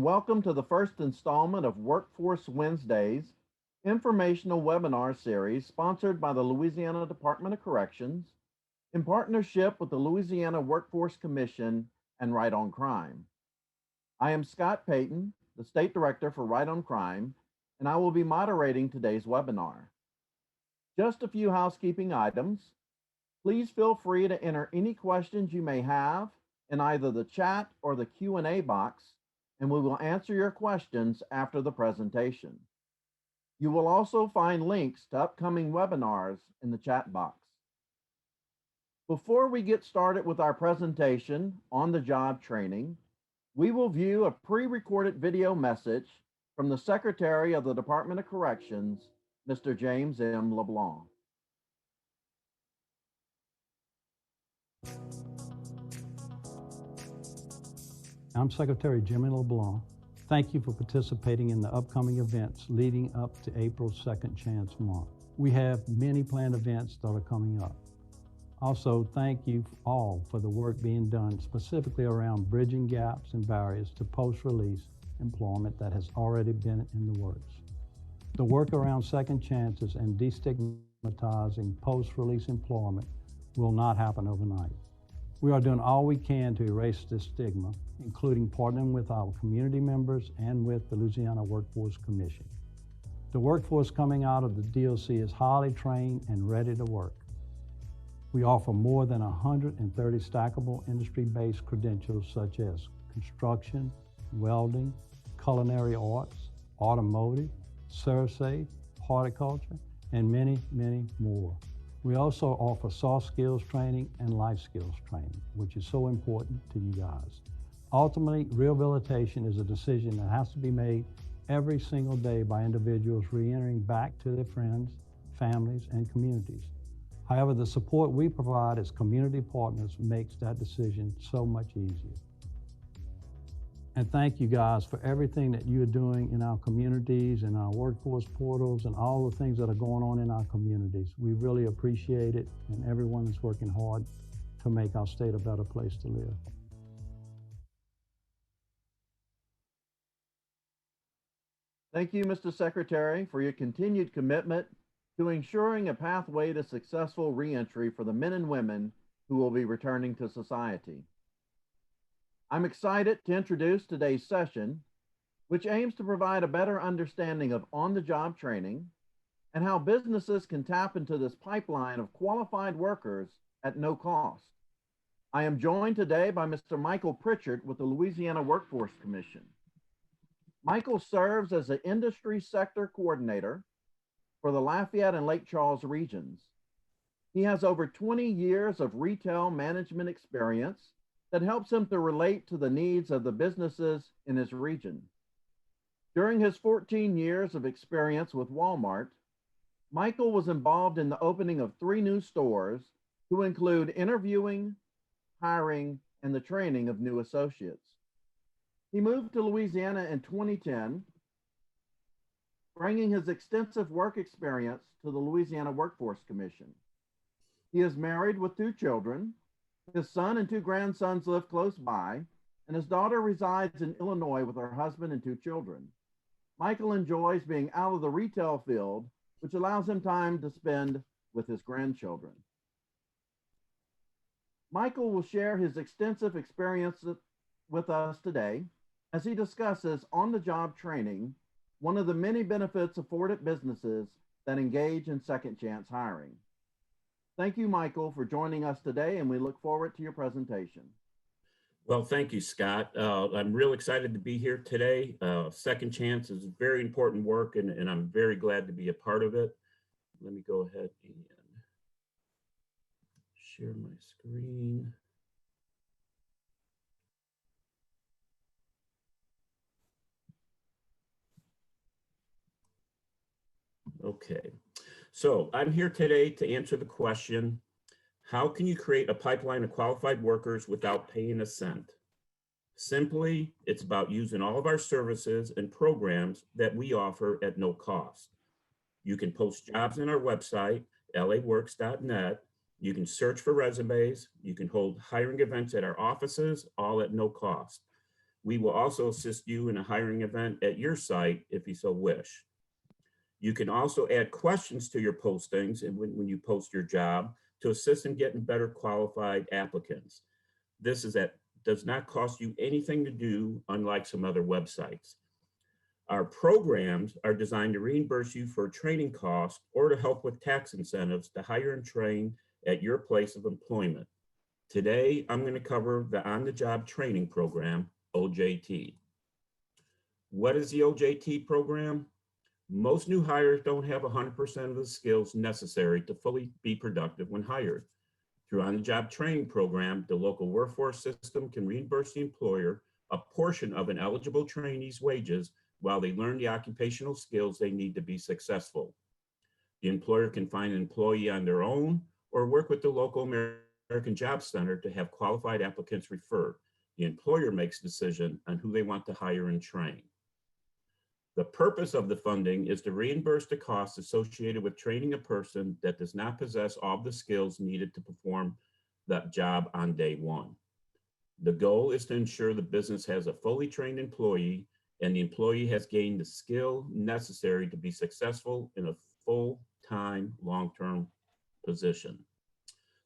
welcome to the first installment of Workforce Wednesdays, informational webinar series sponsored by the Louisiana Department of Corrections in partnership with the Louisiana Workforce Commission and Right on Crime. I am Scott Payton, the State Director for Right on Crime, and I will be moderating today's webinar. Just a few housekeeping items. Please feel free to enter any questions you may have in either the chat or the Q&A box, and we will answer your questions after the presentation. You will also find links to upcoming webinars in the chat box. Before we get started with our presentation on the job training, we will view a pre-recorded video message from the Secretary of the Department of Corrections, Mr. James M. LeBlanc. I'm Secretary Jimmy LeBlanc. Thank you for participating in the upcoming events leading up to April's Second Chance Month. We have many planned events that are coming up. Also, thank you all for the work being done specifically around bridging gaps and barriers to post-release employment that has already been in the works. The work around second chances and destigmatizing post-release employment will not happen overnight. We are doing all we can to erase this stigma, including partnering with our community members and with the Louisiana Workforce Commission. The workforce coming out of the DOC is highly trained and ready to work. We offer more than 130 stackable industry-based credentials such as construction, welding, culinary arts, automotive, ServSafe, horticulture, and many, many more. We also offer soft skills training and life skills training, which is so important to you guys. Ultimately, rehabilitation is a decision that has to be made every single day by individuals re-entering back to their friends, families, and communities. However, the support we provide as community partners makes that decision so much easier. And thank you guys for everything that you're doing in our communities and our workforce portals and all the things that are going on in our communities. We really appreciate it, and everyone is working hard to make our state a better place to live. Thank you, Mr. Secretary, for your continued commitment to ensuring a pathway to successful reentry for the men and women who will be returning to society. I'm excited to introduce today's session, which aims to provide a better understanding of on-the-job training and how businesses can tap into this pipeline of qualified workers at no cost. I am joined today by Mr. Michael Pritchard with the Louisiana Workforce Commission. Michael serves as the Industry Sector Coordinator for the Lafayette and Lake Charles regions. He has over 20 years of retail management experience that helps him to relate to the needs of the businesses in his region. During his 14 years of experience with Walmart, Michael was involved in the opening of 3 new stores to include interviewing, hiring, and the training of new associates. He moved to Louisiana in 2010, bringing his extensive work experience to the Louisiana Workforce Commission. He is married with 2 children. His son and 2 grandsons live close by, and his daughter resides in Illinois with her husband and 2 children. Michael enjoys being out of the retail field, which allows him time to spend with his grandchildren. Michael will share his extensive experience with us today as he discusses on-the-job training, one of the many benefits afforded businesses that engage in second chance hiring. Thank you, Michael, for joining us today, and we look forward to your presentation. Well, thank you, Scott. I'm real excited to be here today. Second Chance is very important work, and I'm very glad to be a part of it. Let me go ahead and share my screen. Okay, so I'm here today to answer the question, how can you create a pipeline of qualified workers without paying a cent? Simply, it's about using all of our services and programs that we offer at no cost. You can post jobs on our website, laworks.net. You can search for resumes. You can hold hiring events at our offices, all at no cost. We will also assist you in a hiring event at your site if you so wish. You can also add questions to your postings and when you post your job to assist in getting better qualified applicants. Does not cost you anything to do, unlike some other websites. Our programs are designed to reimburse you for training costs or to help with tax incentives to hire and train at your place of employment. Today, I'm going to cover the on-the-job training program, OJT. What is the OJT program? Most new hires don't have 100% of the skills necessary to fully be productive when hired. Through on-the-job training program, the local workforce system can reimburse the employer a portion of an eligible trainee's wages while they learn the occupational skills they need to be successful. The employer can find an employee on their own or work with the local American Job Center to have qualified applicants referred. The employer makes a decision on who they want to hire and train. The purpose of the funding is to reimburse the costs associated with training a person that does not possess all the skills needed to perform that job on day one. The goal is to ensure the business has a fully trained employee and the employee has gained the skill necessary to be successful in a full-time, long-term position.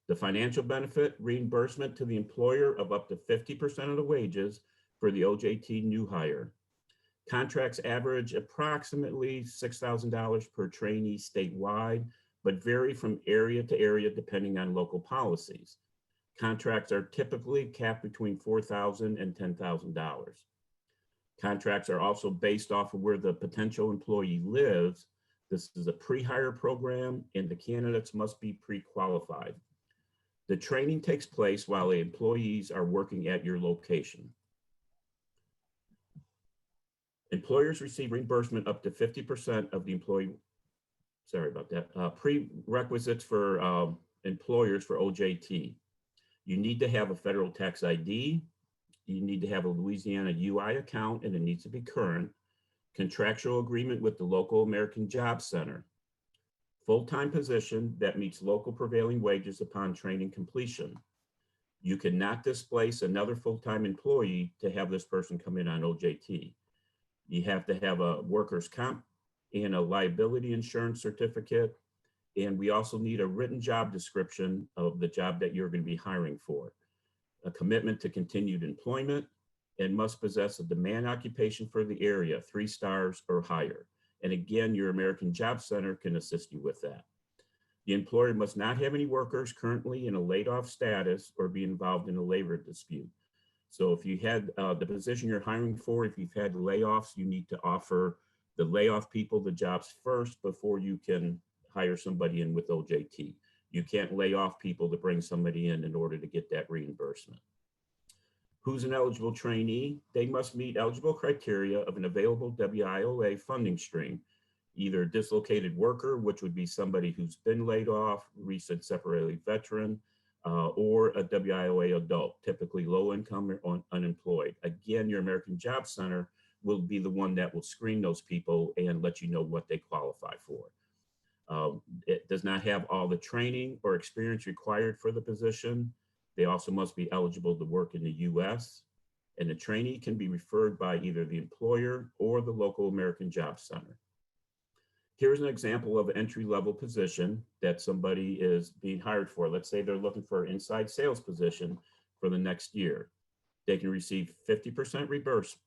The financial benefit: reimbursement to the employer of up to 50% of the wages for the OJT new hire. Contracts average approximately $6,000 per trainee statewide, but vary from area to area depending on local policies. Contracts are typically capped between $4,000 and $10,000. Contracts are also based off of where the potential employee lives. This is a pre-hire program and the candidates must be pre-qualified. The training takes place while the employees are working at your location. Employers receive reimbursement up to 50% of the employee, prerequisites for employers for OJT. You need to have a federal tax ID. You need to have a Louisiana UI account and it needs to be current. Contractual agreement with the local American Job Center. Full-time position that meets local prevailing wages upon training completion. You cannot displace another full-time employee to have this person come in on OJT. You have to have a workers' comp and a liability insurance certificate. And we also need a written job description of the job that you're going to be hiring for. A commitment to continued employment and must possess a demand occupation for the area, 3 stars or higher. And again, your American Job Center can assist you with that. The employer must not have any workers currently in a laid-off status or be involved in a labor dispute. So if you had the position you're hiring for, if you've had layoffs, you need to offer the layoff people the jobs first before you can hire somebody in with OJT. You can't lay off people to bring somebody in order to get that reimbursement. Who's an eligible trainee? They must meet eligible criteria of an available WIOA funding stream, either a dislocated worker, which would be somebody who's been laid off, recent separated veteran, or a WIOA adult, typically low income or unemployed. Again, your American Job Center will be the one that will screen those people and let you know what they qualify for. It does not have all the training or experience required for the position. They also must be eligible to work in the US, and the trainee can be referred by either the employer or the local American Job Center. Here's an example of an entry-level position that somebody is being hired for. Let's say they're looking for an inside sales position for the next year. They can receive 50%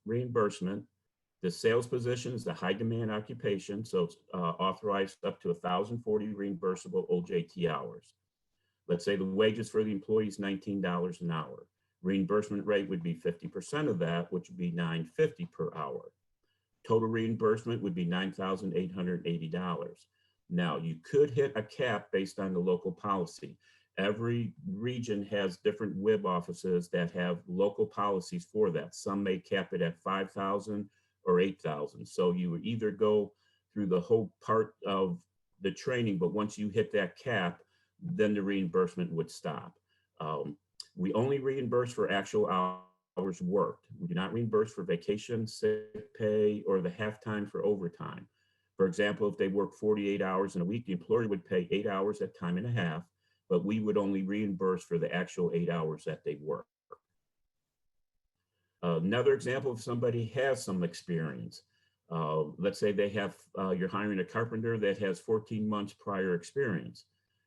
reimbursement. The sales position is a high demand occupation, so it's authorized up to 1,040 reimbursable OJT hours. Let's say the wages for the employee is $19 an hour. Reimbursement rate would be 50% of that, which would be $9.50 per hour. Total reimbursement would be $9,880. Now, you could hit a cap based on the local policy. Every region has different WIB offices that have local policies for that. Some may cap it at $5,000 or $8,000. So you would either go through the whole part of the training, but once you hit that cap, then the reimbursement would stop. We only reimburse for actual hours worked. We do not reimburse for vacation, sick pay, or the half time for overtime. For example, if they work 48 hours in a week, the employer would pay 8 hours at time and a half, but we would only reimburse for the actual 8 hours that they work. Another example, if somebody has some experience, let's say they have, you're hiring a carpenter that has 14 months prior experience.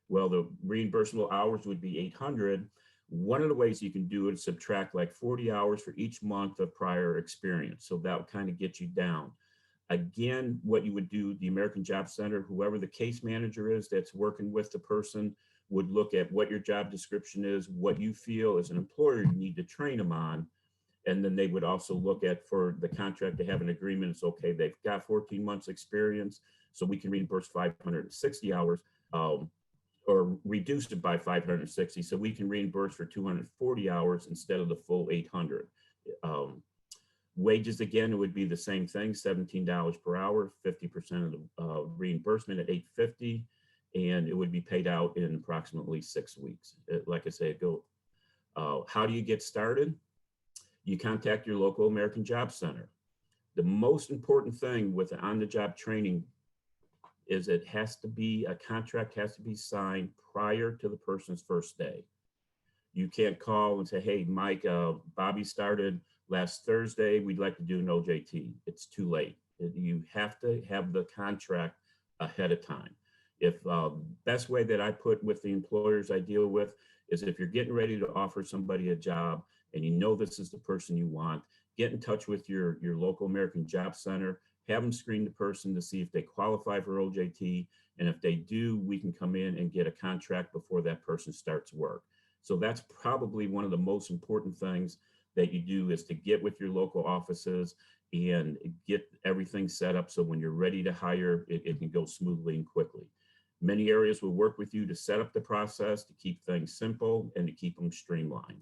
Well, the reimbursable hours would be 800. One of the ways you can do it is subtract like 40 hours for each month of prior experience. So that would kind of get you down. Again, what you would do, the American Job Center, whoever the case manager is that's working with the person, would look at what your job description is, what you feel as an employer you need to train them on. And then they would also look at, for the contract to have an agreement, it's okay, they've got 14 months experience, so we can reimburse 560 hours, or reduce it by 560, so we can reimburse for 240 hours instead of the full 800. Wages, again, it would be the same thing, $17 per hour, 50% of the reimbursement at $850, and it would be paid out in approximately 6 weeks. Like I say, how do you get started? You contact your local American Job Center. The most important thing with the on-the-job training is a contract has to be signed prior to the person's first day. You can't call and say, hey, Mike, Bobby started last Thursday, we'd like to do an OJT. It's too late. You have to have the contract ahead of time. If best way that I put with the employers I deal with is, if you're getting ready to offer somebody a job and you know this is the person you want, get in touch with your local American Job Center, have them screen the person to see if they qualify for OJT. And if they do, we can come in and get a contract before that person starts work. So that's probably one of the most important things that you do, is to get with your local offices and get everything set up so when you're ready to hire, it can go smoothly and quickly. Many areas will work with you to set up the process, to keep things simple and to keep them streamlined.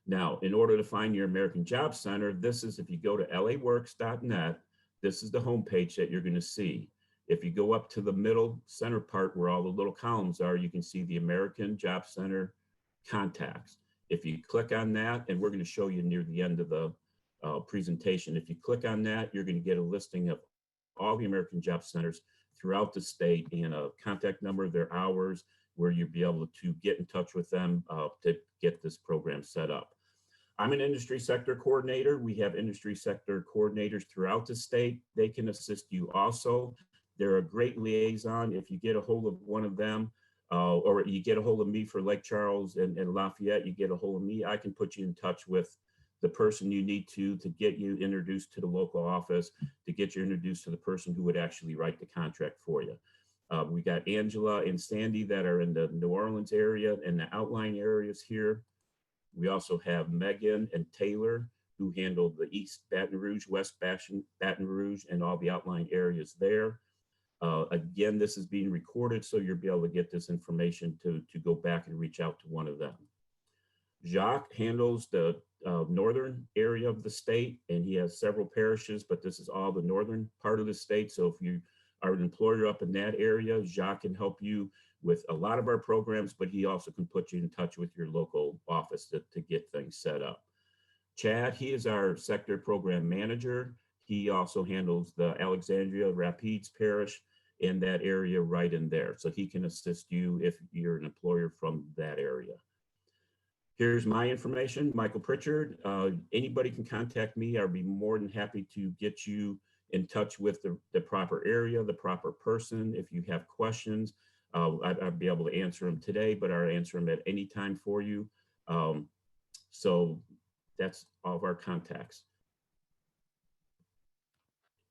Now, in order to find your American Job Center, this is, if you go to laworks.net, this is the homepage that you're going to see. If you go up to the middle center part where all the little columns are, you can see the American Job Center contacts. If you click on that, and we're going to show you near the end of the presentation, if you click on that, you're going to get a listing of all the American Job Centers throughout the state and a contact number, their hours, where you'll be able to get in touch with them to get this program set up. I'm an industry sector coordinator. We have industry sector coordinators throughout the state. They can assist you also. They're a great liaison. If you get a hold of one of them, or you get a hold of me for Lake Charles and Lafayette, you get a hold of me, I can put you in touch with the person you need to get you introduced to the local office, to get you introduced to the person who would actually write the contract for you. We got Angela and Sandy that are in the New Orleans area and the outlying areas here. We also have Megan and Taylor, who handle the East Baton Rouge, West Baton Rouge, and all the outlying areas there. Again, this is being recorded, so you'll be able to get this information to go back and reach out to one of them. Jacques handles the northern area of the state, and he has several parishes, but this is all the northern part of the state. So if you are an employer up in that area, Jacques can help you with a lot of our programs, but he also can put you in touch with your local office to get things set up. Chad, he is our sector program manager. He also handles the Alexandria Rapides Parish in that area right in there. So he can assist you if you're an employer from that area. Here's my information, Michael Pritchard. Anybody can contact me. I'll be more than happy to get you in touch with the proper area, the proper person. If you have questions, I'd be able to answer them today, but I'll answer them at any time for you. So that's all of our contacts.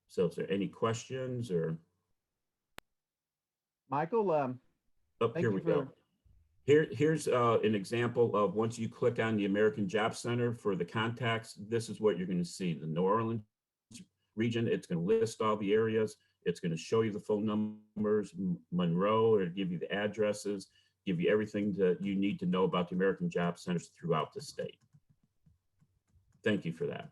So is there any questions or? Michael, Here we go. Here's an example of, once you click on the American Job Center for the contacts, this is what you're going to see. The New Orleans region, it's going to list all the areas. It's going to show you the phone numbers, Monroe, or give you the addresses, give you everything that you need to know about the American Job Centers throughout the state. Thank you for that.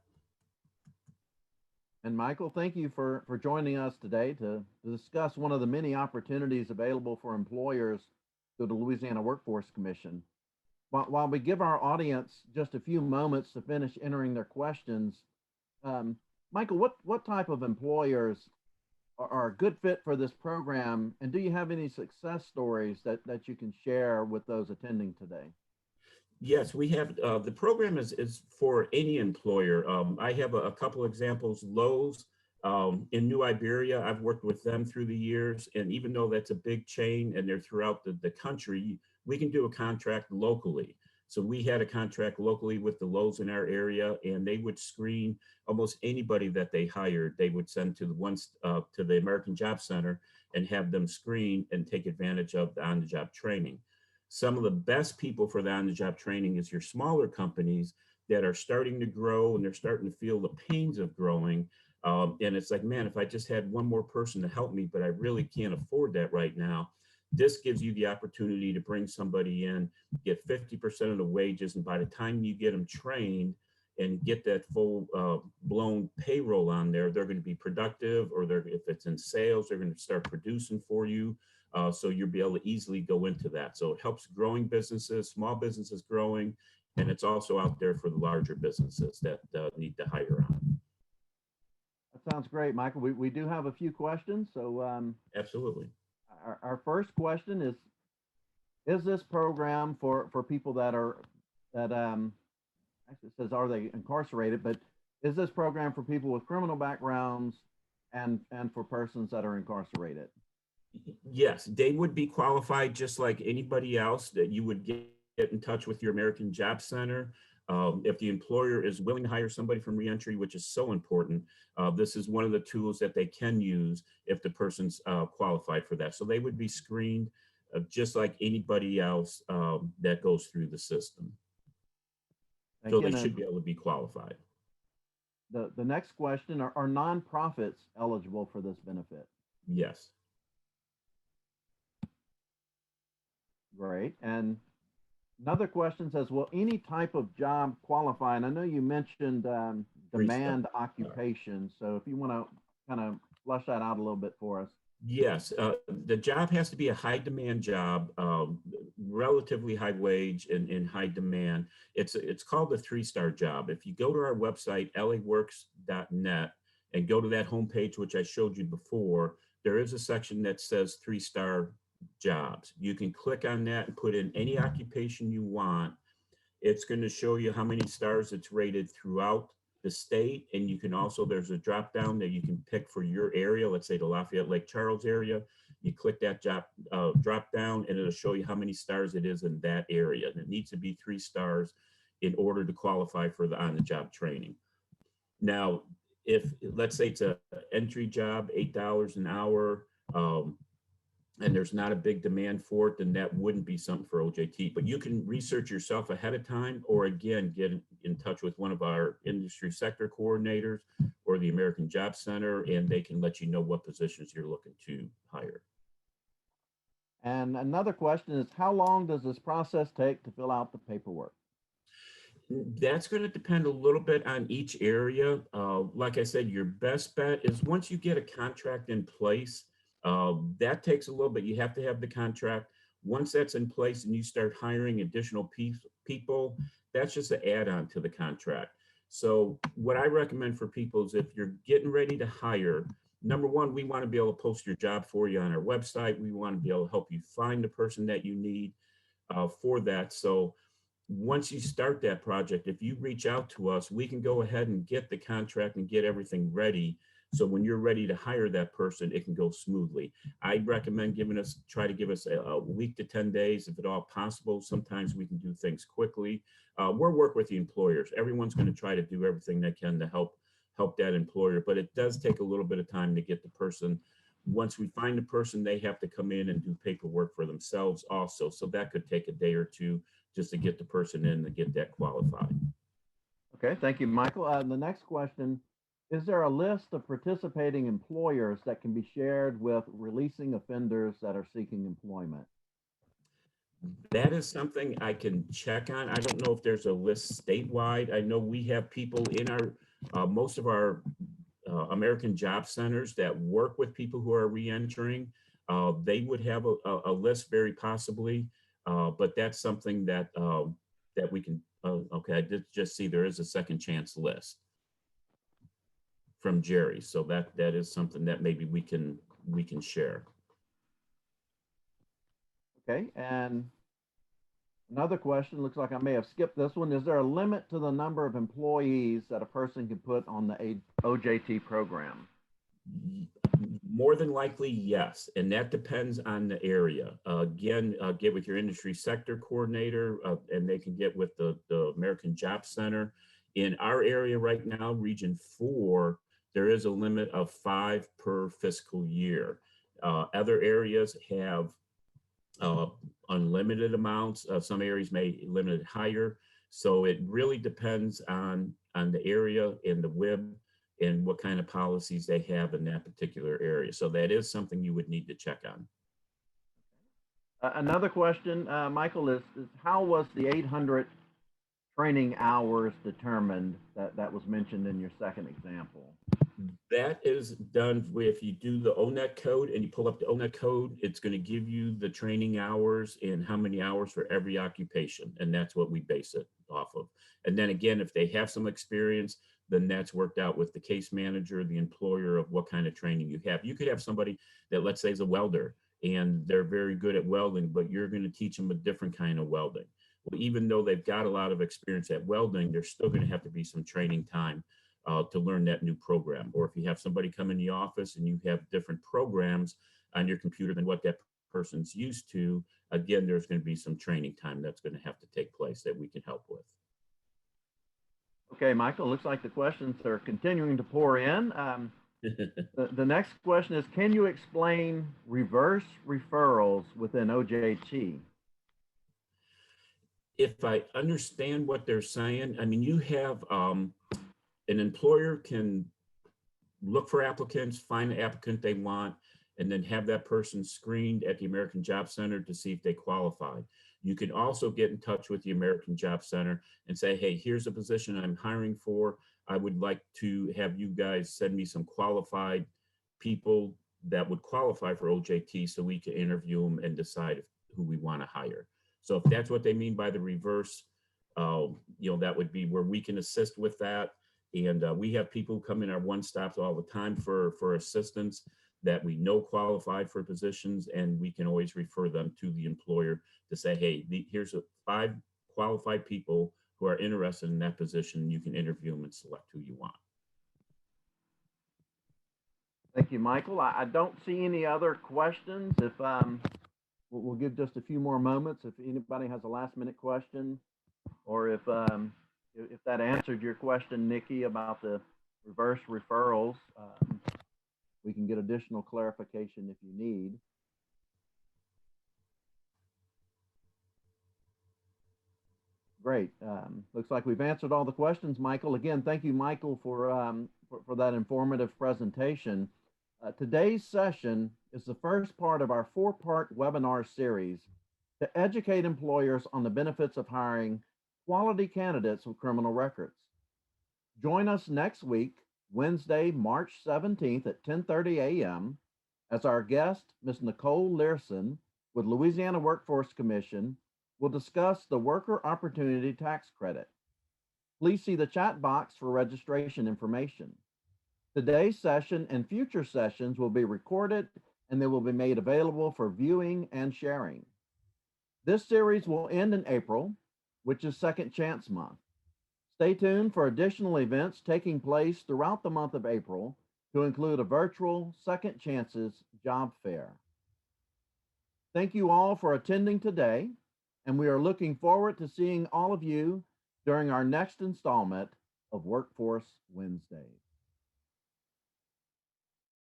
And Michael, thank you for joining us today to discuss one of the many opportunities available for employers through the Louisiana Workforce Commission. While we give our audience just a few moments to finish entering their questions, Michael, what type of employers are a good fit for this program? And do you have any success stories that you can share with those attending today? Yes, we have, the program is for any employer. I have a couple examples. Lowe's in New Iberia, I've worked with them through the years. And even though that's a big chain and they're throughout the country, we can do a contract locally. So we had a contract locally with the Lowe's in our area, and they would screen almost anybody that they hired. They would send to to the American Job Center and have them screen and take advantage of the on-the-job training. Some of the best people for the on-the-job training is your smaller companies that are starting to grow and they're starting to feel the pains of growing. And it's like, man, if I just had one more person to help me, but I really can't afford that right now. This gives you the opportunity to bring somebody in, get 50% of the wages, and by the time you get them trained and get that full blown payroll on there, they're going to be productive, or if it's in sales, they're going to start producing for you. So you'll be able to easily go into that. So it helps growing businesses, small businesses growing, and it's also out there for the larger businesses that need to hire on. That sounds great, Michael. We do have a few questions. So Absolutely. our first question is this program for people that actually it says, are they incarcerated, but is this program for people with criminal backgrounds and for persons that are incarcerated? Yes, they would be qualified just like anybody else. That you would get in touch with your American Job Center. If the employer is willing to hire somebody from reentry, which is so important, this is one of the tools that they can use if the person's qualified for that. So they would be screened just like anybody else that goes through the system. Thank So you. they should be able to be qualified. The next question, are nonprofits eligible for this benefit? Yes. Great. And another question says, will any type of job qualify? And I know you mentioned demand occupation. So if you want to kind of flesh that out a little bit for us. Yes, the job has to be a high demand job, relatively high wage and high demand. It's called a 3-star job. If you go to our website, laworks.net, and go to that homepage, which I showed you before, there is a section that says 3-star jobs. You can click on that and put in any occupation you want. It's going to show you how many stars it's rated throughout the state. And you can also, there's a drop down that you can pick for your area. Let's say the Lafayette Lake Charles area. You click that drop down and it'll show you how many stars it is in that area. And it needs to be 3 stars in order to qualify for the on-the-job training. Now, if let's say it's an entry job, $8 an hour, and there's not a big demand for it, then that wouldn't be something for OJT. But you can research yourself ahead of time, or again, get in touch with one of our industry sector coordinators or the American Job Center, and they can let you know what positions you're looking to hire. And another question is, how long does this process take to fill out the paperwork? That's going to depend a little bit on each area. Like I said, your best bet is once you get a contract in place, that takes a little bit. You have to have the contract. Once that's in place and you start hiring additional people, that's just an add-on to the contract. So what I recommend for people is if you're getting ready to hire, number one, we want to be able to post your job for you on our website. We want to be able to help you find the person that you need for that. So once you start that project, if you reach out to us, we can go ahead and get the contract and get everything ready. So when you're ready to hire that person, it can go smoothly. I recommend try to give us a week to 10 days, if at all possible. Sometimes we can do things quickly. We'll work with the employers. Everyone's going to try to do everything they can to help that employer, but it does take a little bit of time to get the person. Once we find the person, they have to come in and do paperwork for themselves also. So that could take a day or two just to get the person in and get that qualified. Okay, thank you, Michael. The next question, is there a list of participating employers that can be shared with releasing offenders that are seeking employment? That is something I can check on. I don't know if there's a list statewide. I know we have people in our, most of our American Job Centers that work with people who are reentering. They would have a list very possibly, but that's something that that we can, okay, I did just see there is a second chance list from Jerry. So that is something that maybe we can share. Okay, and Another question, looks like I may have skipped this one. Is there a limit to the number of employees that a person can put on the OJT program? More than likely, yes. And that depends on the area. Again, get with your industry sector coordinator and they can get with the American Job Center. In our area right now, Region 4, there is a limit of 5 per fiscal year. Other areas have unlimited amounts. Some areas may limit it higher. So it really depends on the area and the WIB and what kind of policies they have in that particular area. So that is something you would need to check on. Another question, Michael, is how was the 800 training hours determined that was mentioned in your second example? That is done if you do the ONET code and you pull up the ONET code, it's going to give you the training hours and how many hours for every occupation. And that's what we base it off of. And then again, if they have some experience, then that's worked out with the case manager, the employer, of what kind of training you have. You could have somebody that, let's say, is a welder and they're very good at welding, but you're going to teach them a different kind of welding. Well, even though they've got a lot of experience at welding, there's still going to have to be some training time to learn that new program. Or if you have somebody come in the office and you have different programs on your computer than what that person's used to, again, there's going to be some training time that's going to have to take place that we can help with. Okay, Michael, looks like the questions are continuing to pour in. The next question is, can you explain reverse referrals within OJT? If I understand what they're saying, I mean, you have an employer can look for applicants, find the applicant they want, and then have that person screened at the American Job Center to see if they qualify. You can also get in touch with the American Job Center and say, hey, here's a position I'm hiring for. I would like to have you guys send me some qualified people that would qualify for OJT so we can interview them and decide who we want to hire. So if that's what they mean by the reverse, that would be where we can assist with that. And we have people who come in our one-stops all the time for assistance that we know qualified for positions, and we can always refer them to the employer to say, hey, here's 5 qualified people who are interested in that position. You can interview them and select who you want. Thank you, Michael. I don't see any other questions. If we'll give just a few more moments if anybody has a last-minute question, or if that answered your question, Nikki, about the reverse referrals, we can get additional clarification if you need. Great. Looks like we've answered all the questions, Michael. Again, thank you, Michael, for that informative presentation. Today's session is the first part of our 4-part webinar series to educate employers on the benefits of hiring quality candidates with criminal records. Join us next week, Wednesday, March 17th at 10:30 a.m. as our guest, Ms. Nicole Learson with Louisiana Workforce Commission, will discuss the Worker Opportunity Tax Credit. Please see the chat box for registration information. Today's session and future sessions will be recorded and they will be made available for viewing and sharing. This series will end in April, which is Second Chance Month. Stay tuned for additional events taking place throughout the month of April to include a virtual Second Chances job fair. Thank you all for attending today, and we are looking forward to seeing all of you during our next installment of Workforce Wednesdays.